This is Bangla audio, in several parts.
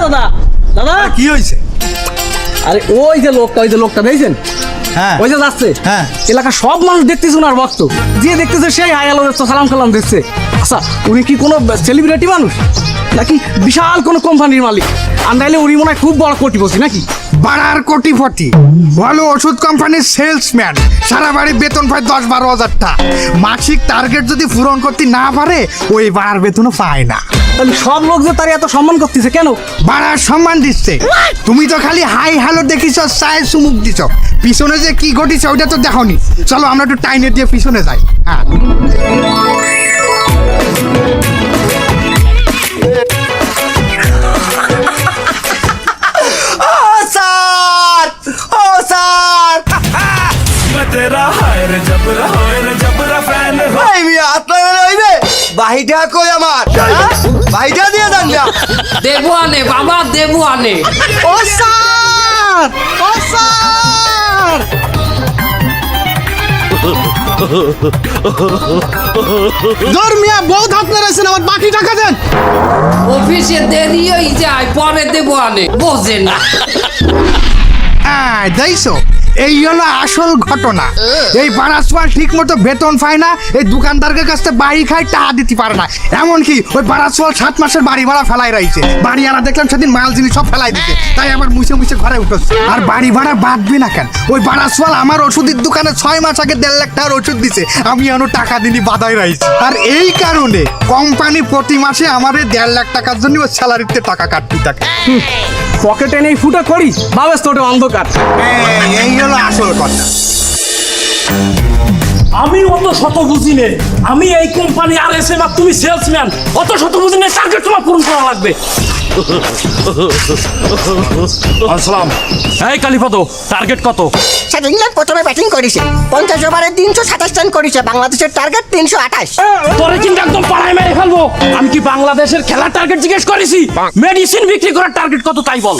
দাদা দাদা কি হয়েছে? আরে ওই যে লোকটা দেখছেন? হ্যাঁ ওই যে যাচ্ছে, হ্যাঁ। এলাকার সব মানুষ দেখতেছে ওনার ভক্ত, যে দেখতেছে সেই আয়ালো সালাম কালাম দিচ্ছে। আচ্ছা উনি কি কোনো সেলিব্রিটি মানুষ নাকি বিশাল কোনো কোম্পানির মালিক? আর নাইলে উনি মনে হয় খুব বড় কোটিপতি নাকি? বাড়ার কোটিপতি, ভালো ওষুধ কোম্পানির সেলসম্যান, সারা বাড়ি বেতন পায় 10-12 হাজার টাকা। মাসিক টার্গেট যদি পূরণ করতে না পারে ওই বাড়ার বেতনও পায় না। তাহলে সব লোক যে তার এত সম্মান করতেছে কেন? বাড়ার সম্মান দিচ্ছে। তুমি তো খালি হাই হ্যালো দেখিস, চায় চুমুক দিছ, পিছনে যে কি ঘটিছে ওইটা তো দেখোনি। চলো আমরা একটু টাইনে দিয়ে পিছনে যাই। হ্যাঁ বাহিটা কই আমার, বাহিটা দিয়ে দেন না। দেবু আনে বাবা, দেবু আনে। ও স্যার, ও স্যার, ধর্মিয়া বহুত আপনার আছেন, আমার বাকি টাকা দেন। অফিসে দেরি হয়ে যায়, পরে দেবু আনে, বোঝে না। দেখছো, এই হলো আসল ঘটনা। এই বারাসওয়াল ঠিক মতো বেতন পায় না, এই দোকানদারের কাছ থেকে বাড়ি খায়, টাকা দিতে পারে না। এমনকি ওই বারাসওয়াল 7 মাসের বাড়ি ভাড়া ফেলাই রয়েছে। বাড়ি আনা দেখলাম সেদিন মাল জিনিস সব ফেলাই দিতে, তাই আবার মুছে মুছে ঘরে উঠেছে। আর বাড়ি ভাড়া বাঁধবে না কেন? ওই বারাসওয়াল আমার ওষুধের দোকানে 6 মাস আগে 1.5 লাখ টাকার ওষুধ দিছে, আমি এখনো টাকা দিনই বাধাই রয়েছি। আর এই কারণে কোম্পানি প্রতি মাসে আমার 1.5 লাখ টাকার জন্য ওর স্যালারিতে টাকা কাটতে থাকে। পকেটে নেই ফুটা করি, ভাবেস তোটে অন্ধকার। এই হলো আসল কথা। আমি অত শত বুঝি নে, আমি এই কোম্পানি আর এস এম, আর তুমি সেলসম্যান, অত শত বুঝি নে, টার্গেট তোমার পূরণ করা লাগবে। আসসালাম। এই কালীপদ, টার্গেট কত? স্যার ইংল্যান্ড প্রথমে ব্যাটিং করেছে, 50 ওভারে 327 রান করেছে। বাংলাদেশের টার্গেট 328। তোরে কিন্তু একদম পাড়ায় মেরে ফেলবো। আমি কি বাংলাদেশের খেলার টার্গেট জিজ্ঞেস করেছি? মেডিসিন বিক্রি করার টার্গেট কত তাই বল।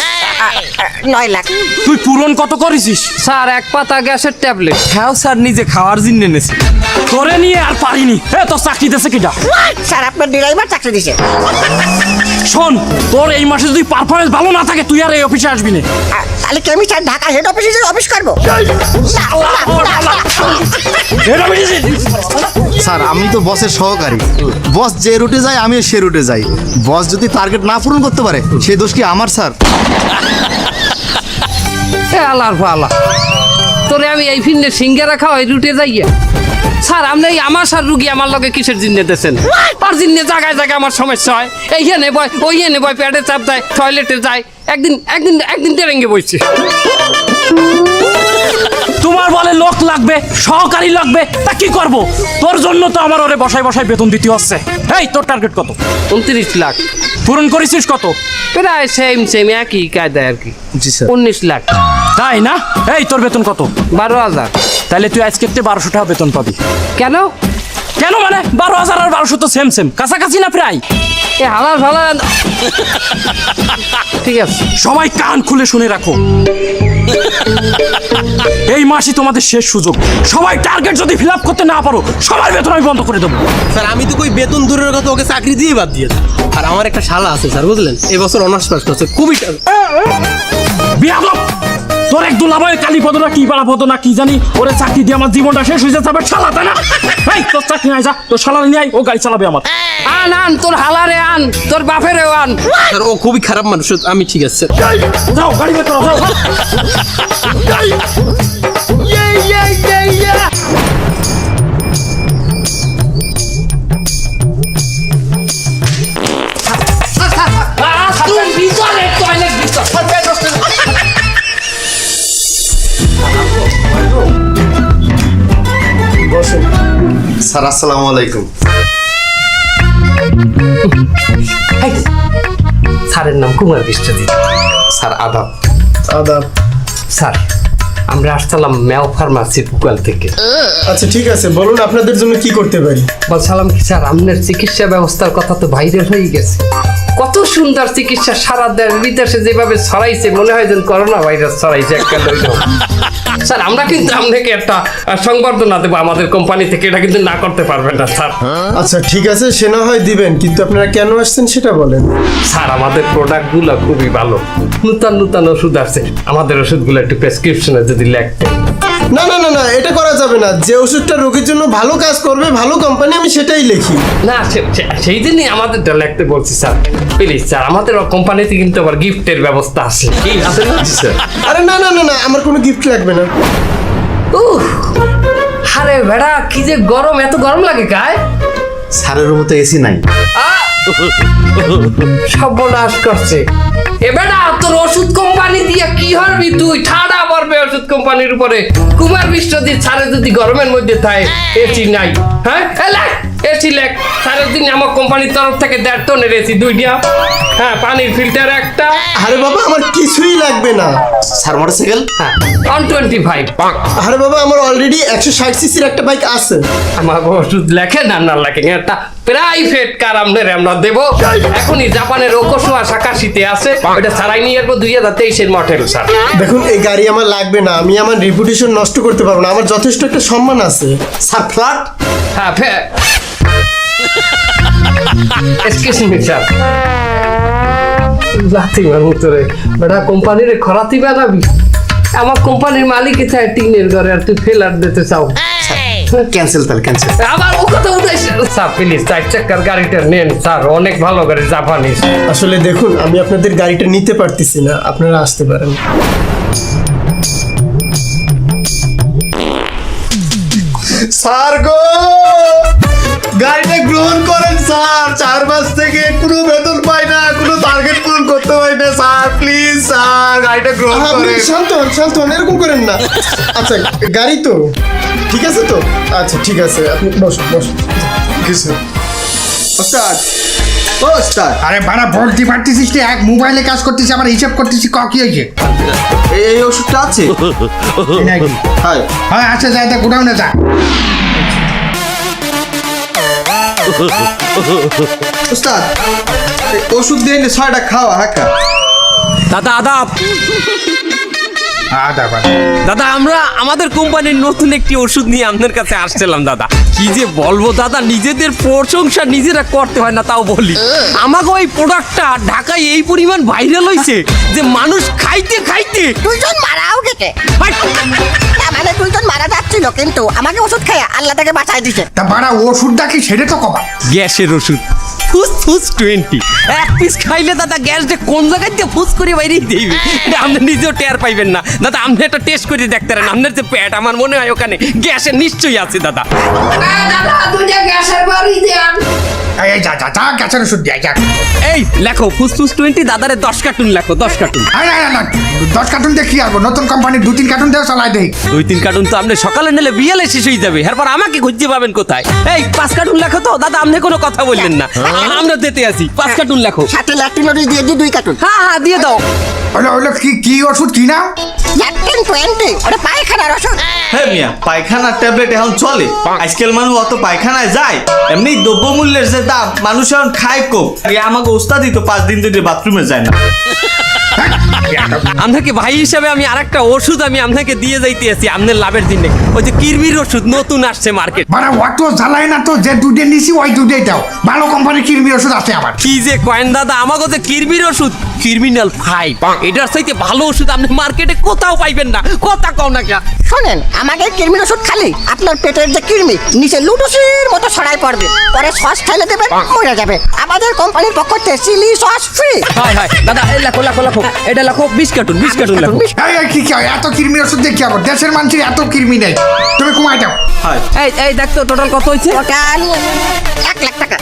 9 লাখ। তুই পূরণ কত করেছিস? স্যার 1 পাতা গ্যাসের ট্যাবলেট। হ্যাঁ স্যার, নিজে খাওয়ার জন্য এনেছি। তোরে নিয়ে আর পারিনি। এ তোর চাকরি দিয়েছে কিটা? স্যার আপনার ড্রাইভার চাকরি দিছে। শোন, তোর এই মাসে যদি পারফরমেন্স ভালো না থাকে তুই আর এই অফিসে আসবি না। তাহলে কি আমি স্যার ঢাকা হেড অফিসে যে অফিস করবো? স্যার আমি তো বসের সহকারী, বস যে রুটে যায় আমিও সে রুটে যাই। বস যদি টার্গেট না পূরণ করতে পারে সেই দোষ কি আমার স্যার? আল্লাহর ফালা, তোরে আমি এই ফিন্নে সিঙ্গারা খাওয়াই রুটে যাইয়া। স্যার আপনি আমার স্যার রুগী আমার লগে কিসের জিন্নে দিয়েছেন? আর জিন্নে জায়গায় জায়গায় আমার সমস্যা হয়। এই হেনে বয়, ওই হেনে বয়, পেটে চাপ দেয়, টয়লেটে যায়। একদিন তেরেঙ্গে বইছে। তোমার বলে লোক লাগবে, সহকারী লাগবে, তা কি করব? তোর জন্য তো আমার ওরে বসায় বসায় বেতন দিতে হচ্ছে। এই তোর টার্গেট কত? 29 লাখ। পূরণ করেছিস কত? প্রায় সেম একই কায়দায় আর কি। জি স্যার। 19 লাখ। তাই না? এই তোর বেতন কত? 12,000। তাহলে তুই আজকে 1200 টাকা বেতন পাবি। কেন? কেন মানে 12,000 আর 1200 তো সেম কাছাকাছি না প্রায়? এ হালাল ভালা। ঠিক আছে, সবাই কান খুলে শুনে রাখো, এই মাসই তোমাদের শেষ সুযোগ। সবাই টার্গেট যদি ফিল আপ করতে না পারো সবার বেতন আমি বন্ধ করে দেবো। স্যার আমি তো কই বেতন দূরের কথা, ওকে চাকরি দিয়ে বাদ দিয়েছে। আর আমার একটা শালা আছে স্যার, বুঝলেন, এবছর অনার্স পাস করছে, খুবই বিয়াদব! তোর এক দুলাভাই কালীপদ না কি বাড়াপদ না কি জানি, ওরে চাকরি দিয়ে আমার জীবনটা শেষ হয়ে যাবে। শালা তাই না? এই তোর চাকরি নাই, যা তোর শালা নিয়ে আয়, ও গাড়ি চালাবে আমার। আন তোর হালারে আন, তোর বাপেরেও আন। স্যার ও খুবই খারাপ মানুষ, আমি ঠিক আছে স্যার। যাও গাড়ি বের করো, যাও। স্যার আসসালামু আলাইকুম। স্যারের নাম কুমার বিশ্বজিৎ। স্যার আদাব। আদাব। স্যার আমরা আসছিলাম ম্যাও ফার্মাসি পুকাল থেকে। আচ্ছা ঠিক আছে, বলুন আপনাদের জন্য কি করতে পারি? বলছিলাম কি স্যার, আপনার চিকিৎসা ব্যবস্থার কথা তো ভাইরাল হয়ে গেছে। কত সুন্দর চিকিৎসা সারা দেশ বিদেশে যেভাবে ছড়াইছে মনে হয় যেন করোনা ভাইরাস ছড়াইছে একটা স্যার আমরা কিন্তু আপনাকে একটা সংবর্ধনা দেবো আমাদের কোম্পানি থেকে, এটা কিন্তু না করতে পারবেন না স্যার। আচ্ছা ঠিক আছে, সে না হয় দিবেন, কিন্তু আপনারা কেন আসছেন সেটা বলেন। স্যার আমাদের প্রোডাক্টগুলো খুবই ভালো, নূতন নূতন ওষুধ আসছে, আমাদের ওষুধগুলো একটু প্রেসক্রিপশনে যদি লিখতেন। না না না না, এটা করা যাবে না। যে ওষুধটা রোগীর জন্য ভালো কাজ করবে, ভালো কোম্পানি, আমি সেটাই লিখি। না সেই জন্যই আমাদেরটা লিখতে বলছি স্যার। প্লিজ স্যার, আমাদের কোম্পানিতে কিন্তু আবার গিফটের ব্যবস্থা আছে, কি আছে না? আরে না না না না, আমার কোনো গিফট লাগবে না। উহ, আরে বেড়া কি যে গরম, এত গরম লাগে গায়ে। স্যারের রুমে তো এসি নাই। সর্বনাশ করছে এ বেটা, তোর ওষুধ কোম্পানি দিয়ে কি হবি তুই? ঠাডা পড়বে ওষুধ কোম্পানির উপরে। কুমার বিশ্বজিৎ ছাড়ে যদি গরমের মধ্যে থাকে, এসি নাই, হ্যাঁ এসি লেখ। সারের দিন আমার কোম্পানির তরফ থেকে 1.5 টনের এসি 2টা, হ্যাঁ পানির ফিল্টার একটা। আরে বাবা, আমার কিছুই লাগবে না। Sir motorcycle? হ্যাঁ 125। আরে বাবা, আমার অলরেডি 160 সিসির একটা বাইক আছে। আমার ওষুধ লেখে না না লেখে একটা প্রাইভেট কার আমরা দেবো এখনই। জাপানের ওকোশোয়া সাকাশিতে আছে, ওটা ছাড়াই নিয়ে আসবো 2023-এর মডেল স্যার। দেখুন, এই গাড়ি আমার লাগবে না। আমি আমার রেপুটেশন নষ্ট করতে পারবো না। আমার যথেষ্ট একটা সম্মান আছে। Sir flat? হ্যাঁ এক্সকিউজ মি স্যার, লাথি মারমু তোরে বেটা, কোম্পানির খরাতি বানাবি? আমার কোম্পানির মালিক চায় টিনের ঘরে, আর তুই ফেলার দিতে চাও? ক্যান্সেল, তাহলে ক্যান্সেল। আবার ও কথা উঠাইছে স্যার। প্লিজ 4 চাকার গাড়িটা নেন স্যার, অনেক ভালো গাড়ি, জাপানিজ। আসলে দেখুন, আমি আপনাদের গাড়িটা নিতে পারতেছি না। আপনারা আসতে পারেন। স্যার গো, গাড়িটা গ্রহণ করেন স্যার। 4 মাস থেকে কোনো বেতন পাই না, কোনো টার্গেট পূরণ করতে পারি না স্যার। প্লিজ স্যার, গাড়িটা গ্রহণ আপনি করেন। শান্ত হন, শান্ত হন, এরকম করেন না। আচ্ছা, গাড়ি তো ঠিক আছে তো? আচ্ছা ঠিক আছে, আপনি বসুন বসুন। কিছু ওস্তাদ, ও ওস্তাদ, আরে বাড়া বলতে পারতেছিস কি? এক মোবাইলে কাজ করতেছি, আবার হিসাব করতেছি। কি হয়েছে? এই ওষুধটা আছে? এই নাকি? হ্যাঁ। হ্যাঁ আচ্ছা, যাই তা গোডাউনে যা। ওস্তাদ, এই ওষুধ দিয়ে 6টা খাওয়া হাঁকা। দাদা আদাব। দাদা আমরা আমাদের কোম্পানির নতুন একটি ওষুধ নিয়ে আপনার কাছে আসছিলাম দাদা। কি যে বলবো দাদা, নিজেদের প্রশংসা নিজেরা করতে হয় না, তাও বলি। আমাকে ওই প্রোডাক্টটা ঢাকায় এই পরিমাণ ভাইরাল হয়েছে যে মানুষ খাইতে খাইতে 2জন মারাও গেছে। মানে 2জন মারা যাচ্ছিল, কিন্তু আমাকে ওষুধ খাইয়া আল্লাহ তাকে বাঁচাই দিছে। তা বাড়া ওষুধটা কি সেটা তো কবা। গ্যাসের ওষুধ ফুস 20 এক পিস খাইলে দাদা গ্যাসটা কোন জায়গায় দিয়ে ফুস করে বাইরেই দিবে, এটা আপনি নিজেও টের পাইবেন না দাদা। আপনি একটা টেস্ট করে দেখতে পারেন, আপনার যে পেট, আমার মনে হয় ওখানে গ্যাসের নিশ্চয়ই আছে দাদা। এই যা যা যা, গ্যাসের ওষুধ দিয়ে যা। এই লেখো ফুস 20 দাদারে 10 কার্টুন লেখো, 10 কার্টুন। আরে না না, 10 কার্টুন দিয়ে কি আসবো? নতুন কোম্পানির 2-3 কার্টুন দিয়ে চালাই দেই। 2-3 কার্টুন তো আপনি সকালে নিলে বিয়ালে শেষ হয়ে যাবে, এরপর আমাকে খুঁজতে পাবেন কোথায়? এই 5 কার্টুন লেখো তো দাদা, আপনি কোনো কথা বললেন না, আমরা দিতে আসি। 5 কার্টুন লেখো। সাথে ল্যাকটিনোরিস দিয়ে দিই 2 কার্টুন। হ্যাঁ দিয়ে দাও। হলো কি কি ওষুধ কি নাম? ল্যাকটিন 20, ওটা পায়খানার ওষুধ। হ্যাঁ মিয়া, পায়খানার ট্যাবলেট এখন চলে? আজকাল মানুষ অত পায়খানায় যায়? এমনি দ্রব্যমূল্যের যে দাম, মানুষ এখন খায় কম। আমাকে ওস্তাদই তো 5 দিন ধরে বাথরুমে যায় না। আপনাকে ভাই হিসাবে আমি আরেকটা ওষুধ আমি আপনাকে দিয়ে যাইতে আছি আপনার লাভের জন্য। ওই যে কিরমির ওষুধ নতুন আসছে মার্কেট। মানে অত জ্বালাই না তো, যে দুধে নিছি ওই দুধেই দাও। ভালো কোম্পানির কিরমির ওষুধ আছে আবার। কি যে কয়েন দাদা, আমাকে যে কিরমির ওষুধ ক্রিমিনাল 5, এটার চাইতে ভালো ওষুধ আপনি মার্কেটে কোথাও পাইবেন না। কথা কও না কেন? শোনেন, আমাকে কৃমির ওষুধ খালি আপনার পেটের যে কৃমি নিচে লুডুসির মতো ছড়াই পড়বে, পরে সস খাইলে দেবেন মরে যাবে। আমাদের কোম্পানির পক্ষ থেকে চিলি সস ফ্রি। হাই দাদা, এই লেখো লেখো লেখো, এটা লেখো 20 কার্টুন লেখো। এই কি কি এত কিরমির ওষুধ দিয়ে কি হবে? দেশের মানুষের এত কিরমি নেই, তুমি কমাই দাও। এই দেখ তো টোটাল কত হয়েছে? টোটাল 1 লাখ টাকা।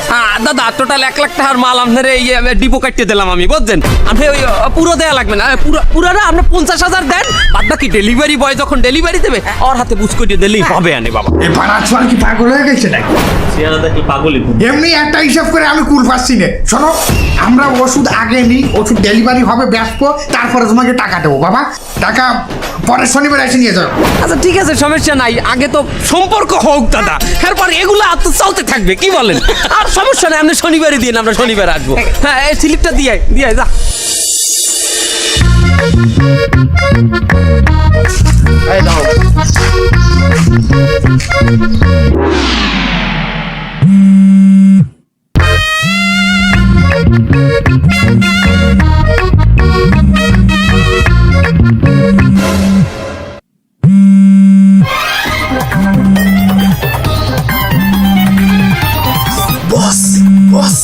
দাদা টোটাল 1 লাখ টাকার মাল আপনার এই ডিপো কাটতে দিলাম আমি, বুঝছেন? আপনি ওই পুরো দেয়া লাগবে না, পুরো না, আপনি 50,000 দেন, বাদ বাকি ডেলিভারি বয় যখন ডেলিভারি দেবে ওর হাতে বুঝ করে দিলেই হবে। আনে বাবা, এই বাড়াচ্ছাল কি পাগল হয়ে গেছে নাকি? চেহারা দেখলে পাগলই। এমনি একটা হিসাব করে আমি কুল পাচ্ছি না। শোনো, আমরা ওষুধ আগে নিই, ওষুধ ডেলিভারি হবে, ব্যাস আসবো, তারপরে তোমাকে টাকা দেবো বাবা। টাকা পরের শনিবার এসে নিয়ে যাও। আচ্ছা ঠিক আছে, সমস্যা নাই, আগে তো সম্পর্ক হোক দাদা, এরপর এগুলো আর তো চলতে থাকবে, কি বলেন? আর সমস্যা নাই, আপনি শনিবারই দিন, আমরা শনিবার আসবো। হ্যাঁ, এই স্লিপটা দিয়ে যা। এই দাও।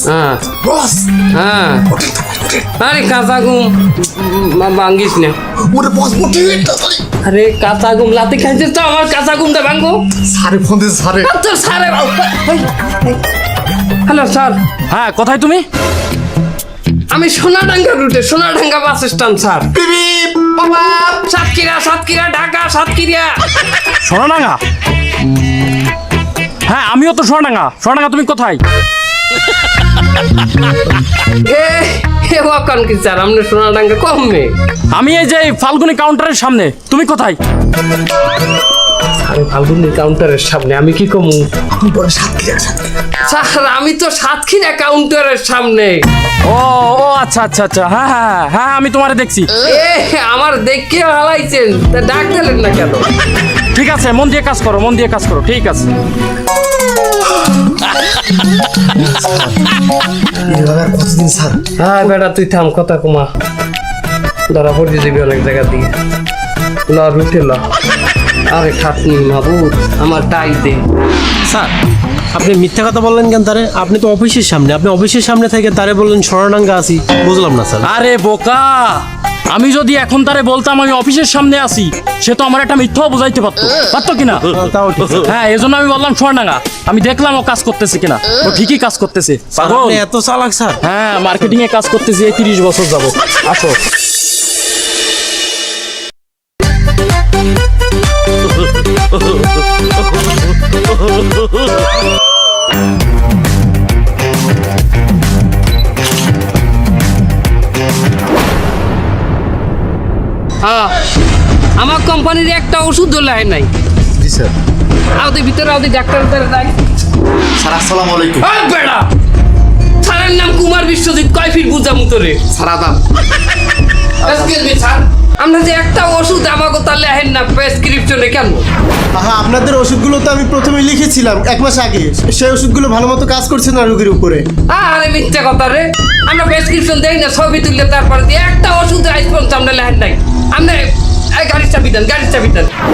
হ্যাঁ হ্যাঁ, আরে কাঁচা ঘুম ভাঙ্গিস না। আরে কাঁচা ঘুম লাতে খাইছিস তো, আমার কাঁচা ঘুমটা ভাঙ্গো। স্যারে ফোন দিয়েছে স্যারে। Sir, hello sir. হ্যাঁ, কোথায় তুমি? আমি সোনাডাঙ্গা রুটে, Sonadanga bus stand sir. Satkhira Dhaka, Satkhira. Sonadanga? হ্যাঁ, আমিও তো সোনাডাঙ্গা, তুমি কোথায়? এ ওয়াকান কি স্যার, আপনি সোনাডাঙ্গা কমবে? আমি এই যে ফাল্গুনি কাউন্টারের সামনে, তুমি কোথায়? আরে ফাল্গুনি কাউন্টারের সামনে আমি কি কমু? স্যার আমি তো সাতক্ষীরা কাউন্টারের সামনে। ও ও আচ্ছা আচ্ছা আচ্ছা, হ্যাঁ হ্যাঁ হ্যাঁ, আমি তোমারে দেখছি। আমার দেখে হালাইছেন, তা ডাক দিলেন না কেন? ঠিক আছে, মন দিয়ে কাজ করো, ঠিক আছে। কতদিন স্যার? হ্যাঁ বেটা তুই থাম, কথা কমা, ধরা পড়ে যাবি অনেক জায়গা দিয়ে। ল রুটে ল। আরে খাটনি মাবুদ, আমার টাই দে। স্যার, আপনি মিথ্যা কথা বললেন কেন তারে? আপনি তো অফিসের সামনে, আপনি অফিসের সামনে থেকে তারে বললেন সোনাডাঙ্গা আছি, বুঝলাম না স্যার। আরে বোকা, আমি যদি এখন তারে বলতাম আমি অফিসের সামনে আছি, সে তো আমার একটা মিথ্যাও বুঝাইতে পারতো কিনা? তাও ঠিক। হ্যাঁ, এজন্য আমি বললাম সোনাডাঙ্গা। আমি দেখলাম ও কাজ করতেছে কিনা, ও ঠিকই কাজ করতেছে। পাগল। আপনি এত চালাক স্যার? হ্যাঁ, মার্কেটিং এ কাজ করতেছি এই 30 বছর যাবো। আসো। হ্যাঁ, আমার কোম্পানির একটা ওষুধ লাই নাই। জি স্যার। আওদের ভিতরে ডাক্তার যাই। স্যার আসসালামু আলাইকুম। বেড়া, স্যারের নাম কুমার বিশ্বজিৎ, কয় ফিট বুঝামু তোরে? স্যার আদাব। এক্সকিউজ মি স্যার, আমরা যে একটা ওষুধ আমাকে তাহলে আহেন না প্রেসক্রিপশনে কেন? হ্যাঁ, আপনাদের ওষুধগুলো তো আমি প্রথমে লিখেছিলাম 1 মাস আগে। সেই ওষুধগুলো ভালো মতো কাজ করছে না রোগীর উপরে। আরে মিথ্যা কথা রে, আমরা প্রেসক্রিপশন দেই না, ছবি তুললে তারপরে দিয়ে একটা ওষুধ আইস পর্যন্ত আমরা লেহেন নাই। আমরা গাড়ির চাবি দেন।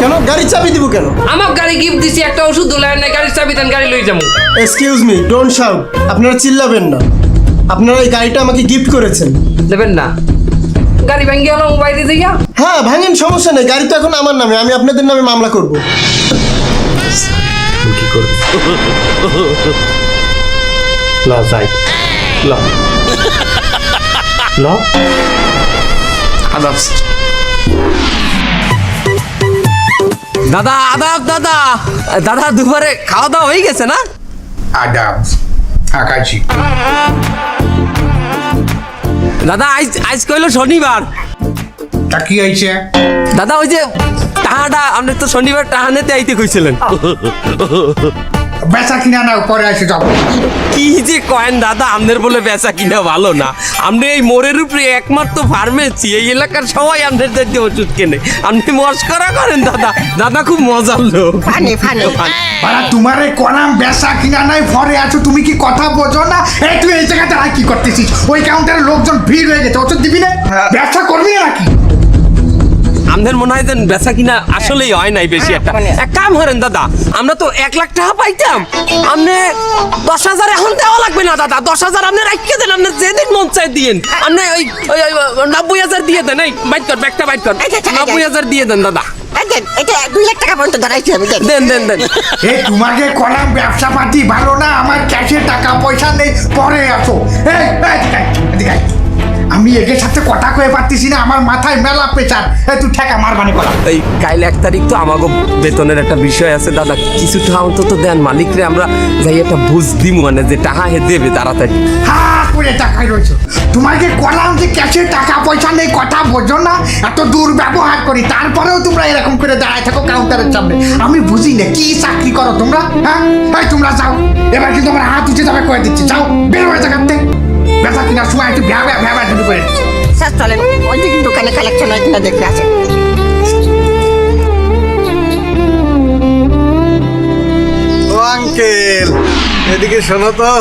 কেন গাড়ির চাবি দিব কেন? আমার গাড়ি গিফট দিছি, একটা ওষুধ লেহেন নাই, গাড়ির চাবি দেন, গাড়ি লই যাবো। Excuse me, don't shout. আপনারা চিল্লাবেন না। আপনারা এই গাড়িটা আমাকে গিফট করেছেন। দেবেন না? গাড়ি ভেঙে গেল মোবাইলে যাইয়া। হ্যাঁ ভাঙেন, সমস্যা নেই। গাড়ি তো এখন আমার নামে, আমি আপনাদের নামে মামলা করব। ল যাই, ল ল। আদাব। দাদা আদাব। দাদা দুপুরে খাওয়া দাওয়া হয়ে গেছে না? আদাব, আকাশি। দাদা আজ কইলো শনিবার। তা কি হয়েছে? দাদা ওই যে টাহাটা, আপনি তো শনিবার টাহানেতে আইতে কইছিলেন। বেচা কিনা না পরে এসে যাবো। কি যে কয়েন দাদা, আপনার বলে বেচা কিনা ভালো না। আপনি এই মোড়ের উপরে একমাত্র ফার্মেসি, এই এলাকার সবাই আপনার দায়িত্বে ওষুধ কেনে, আপনি মস্করা করেন দাদা। দাদা খুব মজার লোক। ফানি বাড়া তোমারে কলাম বেচা কিনা নাই, পরে আছো, তুমি কি কথা বোঝো না? এই তুই এই জায়গাতে আর কি করতেছিস? ওই কাউন্টারে লোকজন ভিড় হয়ে গেছে, ওষুধ দিবি না? ব্যবসা করবি না নাকি? আমাদের মনে হয় যেন বেচা কিনা আসলেই হয় নাই বেশি একটা। এক কাম করেন দাদা, আমরা তো 1 লাখ টাকা পাইতাম, আপনি 10,000 এখন দেওয়া লাগবে না দাদা। 10,000 আপনি রাখিয়ে দেন, আপনি যেদিন মন চাই দিয়েন। আপনি ওই 90,000 দিয়ে দেন। এই বাইট কর, ব্যাগটা বাইট কর। 90,000 দিয়ে দেন দাদা। এটা 2 লাখ টাকা পর্যন্ত ধরাইছি আমি। দেন। এই তোমাকে কলাম ব্যবসা পাতি ভালো না, আমার ক্যাশে টাকা পয়সা নেই, পরে আসো। এই এদিকে আয়। আমি এদের সাথে কথা কয়ে পারতেছি না, আমার মাথায় মেলা প্রেচার। এই তুই ঠেকা মার মানে কলাম। এই কাল 1 তারিখ তো আমাকে বেতনের একটা বিষয় আছে দাদা, কিছু টাকা অন্তত দেন মালিকরে, আমরা যাই একটা বুঝ দিই মানে যে টাকা হে দেবে তাড়াতাড়ি। হা করে টাকায় রয়েছে। তোমাকে কলাম যে ক্যাশে টাকা পয়সা নেই, কথা বোঝো না, এত দুর্ব্যবহার করি, তারপরেও তোমরা এরকম করে দাঁড়ায় থাকো কাউন্টারের সামনে। আমি বুঝি না কি চাকরি করো তোমরা, হ্যাঁ? এই তোমরা যাও, এবার কিন্তু আমার হাত উঠে যাবে করে দিচ্ছি, যাও বের হয়ে জায়গাতে। বেচা কিনার সময় একটু ভ্যা ভ্যা ভ্যা শুরু করে দিচ্ছি। স্যার চলেন ওই দিকে দোকানে কালেকশন হয় কিনা দেখতে আসেন। ও আঙ্কেল, এদিকে শোনো তো,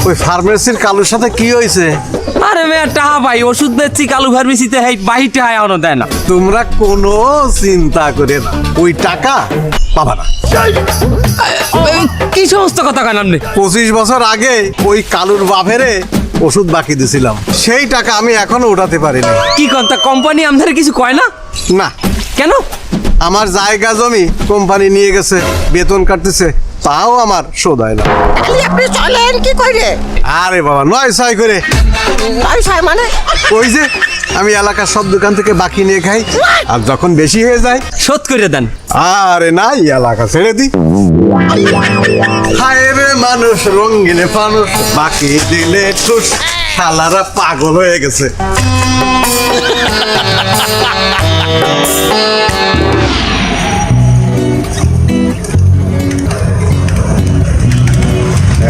ওই ফার্মেসির কালুর সাথে কি হয়েছে? আরে মেয়ে টাহা ভাই, ওষুধ বেচছি কালু ফার্মেসিতে, হেই বাহির টাহা এখনো দেয় না। তোমরা কোনো চিন্তা করে না, ওই টাকা পাবা না। কি সমস্ত কথা কেন আপনি? 25 বছর আগে ওই কালুর বাপেরে ওষুধ বাকি দিছিলাম, সেই টাকা আমি এখনো উঠাতে পারিনি। কি কথা, কোম্পানি আমাদের কিছু কয় না? না। কেন? আমার জায়গা জমি কোম্পানি নিয়ে গেছে, বেতন কাটতেছে, তাও আমার শোধ হয় না। তাহলে আপনি চলেন কি করে? আরে বাবা, 9-6 করে। নয় ছয় মানে? ওই যে আমি এলাকার সব দোকান থেকে বাকি নিয়ে খাই, আর যখন বেশি হয়ে যায় শোধ করে দেন। আরে নাই, এলাকা ছেড়ে দি। হায় রে মানুষ, রঙিনে মানুষ, বাকি দিলে ঠুস, শালারা পাগল হয়ে গেছে।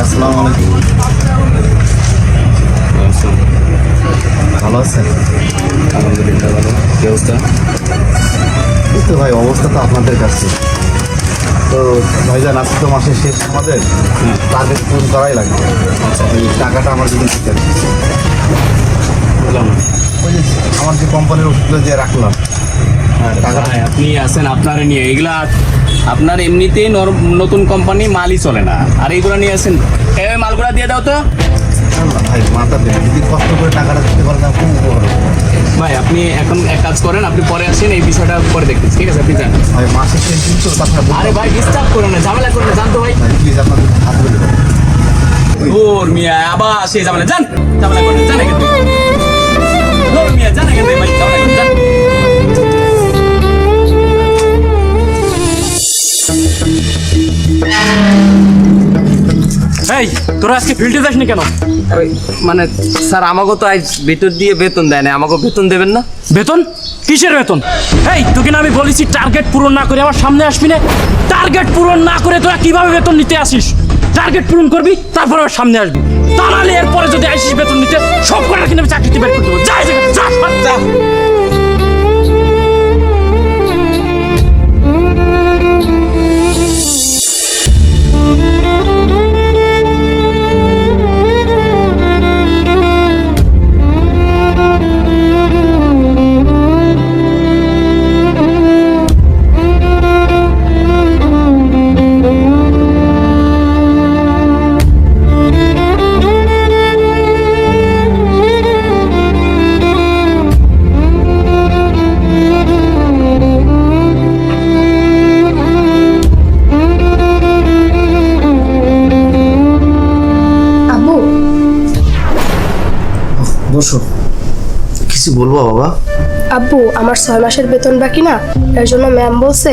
আসসালামু আলাইকুম। ভালো আছেন? আলহামদুলিল্লাহ ভালো। কি অবস্থা? এই তো ভাই, অবস্থা তো আপনাদের কাছে। তো ভাইজান, আজকে তো মাসের শেষ, আমাদের টার্গেট পূরণ করাই লাগবে। এই টাকাটা আমার যদি দিতে বুঝলাম না, ওই যে আমার যে কোম্পানির ওষুধগুলো যে রাখলাম, টাকা আপনি আছেন আপনার নিয়ে, এগুলা আপনার এমনিতেই নতুন কোম্পানি মালই চলে না, আর এইগুলো নিয়ে আসেন। এই মালগুলা দিয়ে দাও তো ভাই, মাথা দেন, যদি কষ্ট করে টাকাটা দিতে পারেন খুব উপকার হবে। ভাই। আপনি এখন এক কাজ করেন, আপনি পরে আসেন, এই বিষয়টা পরে দেখতেছি, ঠিক আছে? আপনি যান। ভাই মাসের শেষ দিন তো, কথা আরে ভাই, ডিস্টার্ব করেন না, ঝামেলা করেন না, জানতো ভাই। প্লিজ আপনার হাত ধরে দেবেন। ওর মিয়া আবার সেই ঝামেলা, যান, ঝামেলা করেন, জানে কিন্তু ওর মিয়া, জানে কিন্তু ভাই, ঝামেলা করেন, যান। এই তোরা আজকে ফিল্ডে যাসনি কেন? মানে স্যার, আমাকে তো আজ ভিতর দিয়ে বেতন দেয় না, আমাকে বেতন দেবেন না? বেতন? কিসের বেতন? এই তোকে না আমি বলেছি টার্গেট পূরণ না করে আমার সামনে আসবি না। টার্গেট পূরণ না করে তোরা কিভাবে বেতন নিতে আসিস? টার্গেট পূরণ করবি, তারপর আমার সামনে আসবি, তা নাহলে এরপরে যদি আসিস বেতন নিতে, সব কটা কিনে আমি চাকরিতে বের করে দেবো। যা এখানে, যা, যা। বসো, কিছু বলবো বাবা? আব্বু, আমার 6 মাসের বেতন বাকি না, এর জন্য ম্যাম বলছে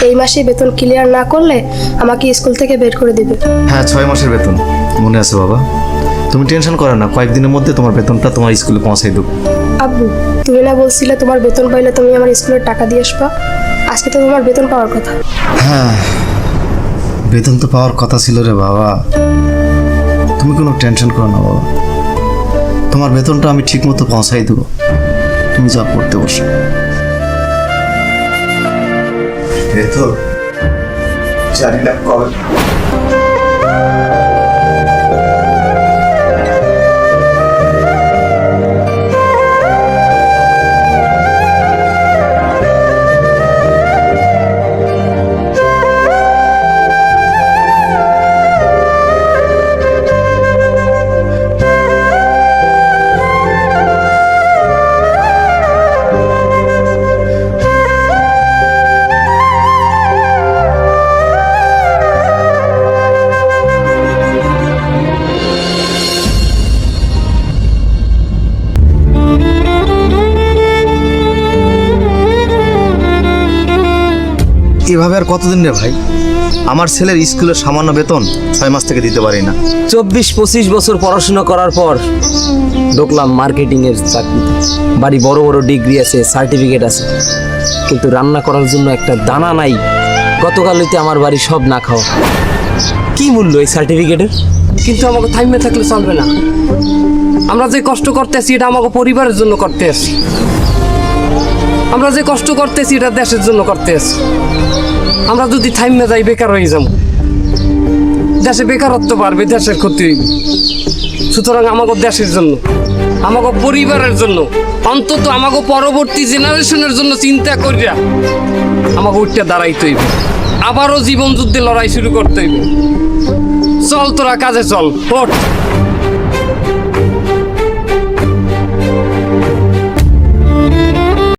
এই মাসে বেতন ক্লিয়ার না করলে আমাকে স্কুল থেকে বের করে দিবে। হ্যাঁ, 6 মাসের বেতন মনে আছে বাবা, তুমি টেনশন করো না, কয়েকদিনের মধ্যে তোমার বেতনটা তোমার স্কুলে পৌঁছাই দেবো। আব্বু, তুমি না বলছিলে তোমার বেতন পাইলে তুমি আমার স্কুলের টাকা দিয়ে আসবা? আজকে তো তোমার বেতন পাওয়ার কথা। হ্যাঁ, বেতন তো পাওয়ার কথা ছিল রে বাবা, তুমি কোনো টেনশন করো না বাবা, তোমার বেতনটা আমি ঠিক মতো পৌঁছাই দেবো, তুমি যা পড়তে বসো। এই তো 4 লাখ কবে? এভাবে আর কতদিন রে ভাই? আমার ছেলের স্কুলের সামান্য বেতন 6 মাস থেকে দিতে পারি না। 24-25 বছর পড়াশোনা করার পর ঢুকলাম মার্কেটিং এর চাকরিতে। বাড়ি বড় বড় ডিগ্রি আছে, সার্টিফিকেট আছে, কিন্তু রান্না করার জন্য একটা দানা নাই। গতকাল হইতে আমার বাড়ি সব না খাওয়া। কি মূল্য এই সার্টিফিকেটের? কিন্তু আমাকে থাইমে থাকলে চলবে না। আমরা যে কষ্ট করতেছি এটা আমাকে পরিবারের জন্য করতে আছি। আমরা যে কষ্ট করতেছি এটা দেশের জন্য করতে আছি। আমরা যদি থাইমে যাই বেকার হয়ে যাব, দেশে বেকারত্ব বাড়বে, দেশের ক্ষতি হইবে। সুতরাং আমাকে দেশের জন্য, আমাকে পরিবারের জন্য, অন্তত আমাকে পরবর্তী জেনারেশনের জন্য চিন্তা করিয়া আমাকে উঠতে দাঁড়াইতে হইবে। আবারও জীবন যুদ্ধে লড়াই শুরু করতে হইবে। চল তোরা কাজে চল, ওঠ।